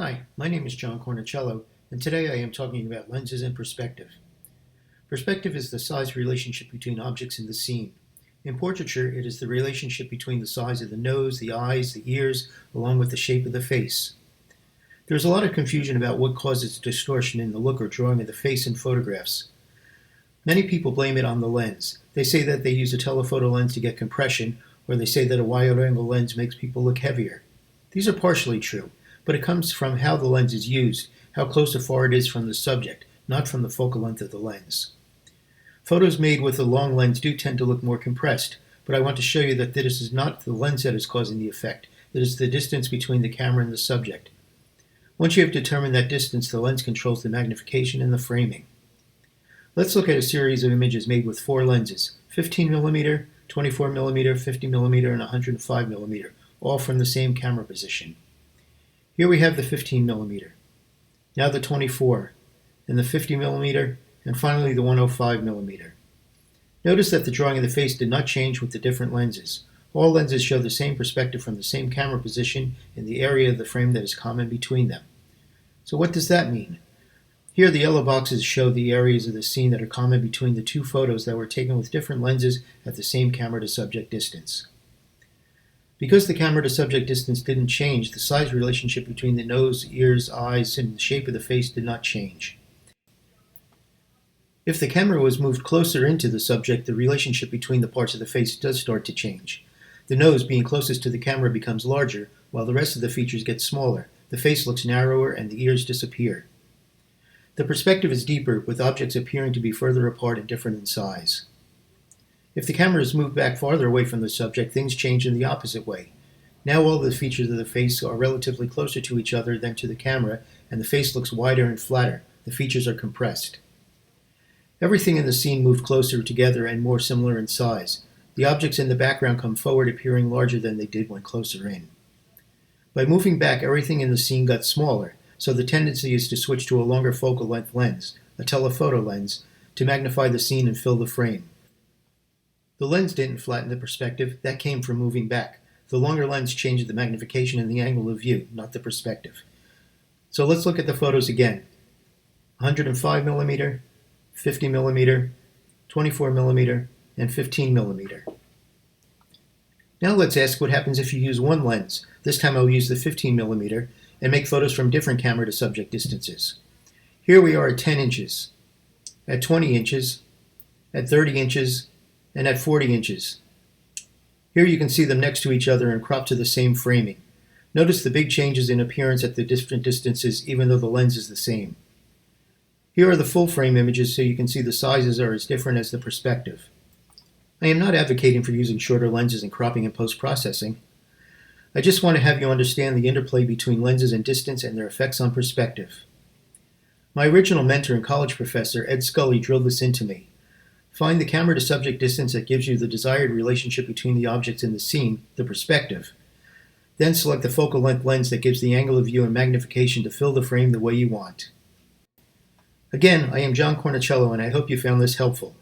Hi, my name is John Cornicello, and today I am talking about lenses and perspective. Perspective is the size relationship between objects in the scene. In portraiture, it is the relationship between the size of the nose, the eyes, the ears, along with the shape of the face. There is a lot of confusion about what causes distortion in the look or drawing of the face in photographs. Many people blame it on the lens. They say that they use a telephoto lens to get compression, or they say that a wide-angle lens makes people look heavier. These are partially true, but it comes from how the lens is used, how close or far it is from the subject, not from the focal length of the lens. Photos made with a long lens do tend to look more compressed, but I want to show you that this is not the lens that is causing the effect. It is the distance between the camera and the subject. Once you have determined that distance, the lens controls the magnification and the framing. Let's look at a series of images made with four lenses, 15mm, 24mm, 50mm, and 105mm, all from the same camera position. Here we have the 15mm, now the 24, and the 50mm, and finally the 105mm. Notice that the drawing of the face did not change with the different lenses. All lenses show the same perspective from the same camera position in the area of the frame that is common between them. So what does that mean? Here the yellow boxes show the areas of the scene that are common between the two photos that were taken with different lenses at the same camera to subject distance. Because the camera to subject distance didn't change, the size relationship between the nose, ears, eyes, and the shape of the face did not change. If the camera was moved closer into the subject, the relationship between the parts of the face does start to change. The nose, being closest to the camera, becomes larger, while the rest of the features get smaller. The face looks narrower and the ears disappear. The perspective is deeper, with objects appearing to be further apart and different in size. If the camera is moved back farther away from the subject, things change in the opposite way. Now all the features of the face are relatively closer to each other than to the camera, and the face looks wider and flatter. The features are compressed. Everything in the scene moved closer together and more similar in size. The objects in the background come forward, appearing larger than they did when closer in. By moving back, everything in the scene got smaller, so the tendency is to switch to a longer focal length lens, a telephoto lens, to magnify the scene and fill the frame. The lens didn't flatten the perspective, that came from moving back. The longer lens changed the magnification and the angle of view, not the perspective. So let's look at the photos again. 105mm, 50mm, 24mm, and 15mm. Now let's ask what happens if you use one lens. This time I'll use the 15mm and make photos from different camera to subject distances. Here we are at 10 inches, at 20 inches, at 30 inches, and at 40 inches. Here you can see them next to each other and cropped to the same framing. Notice the big changes in appearance at the different distances even though the lens is the same. Here are the full frame images so you can see the sizes are as different as the perspective. I am not advocating for using shorter lenses and cropping in post-processing. I just want to have you understand the interplay between lenses and distance and their effects on perspective. My original mentor and college professor, Ed Scully, drilled this into me. Find the camera to subject distance that gives you the desired relationship between the objects in the scene, the perspective. Then select the focal length lens that gives the angle of view and magnification to fill the frame the way you want. Again, I am John Cornicello and I hope you found this helpful.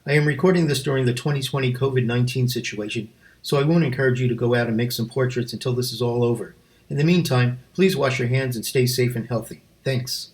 I am recording this during the 2020 COVID-19 situation, so I won't encourage you to go out and make some portraits until this is all over. In the meantime, please wash your hands and stay safe and healthy. Thanks.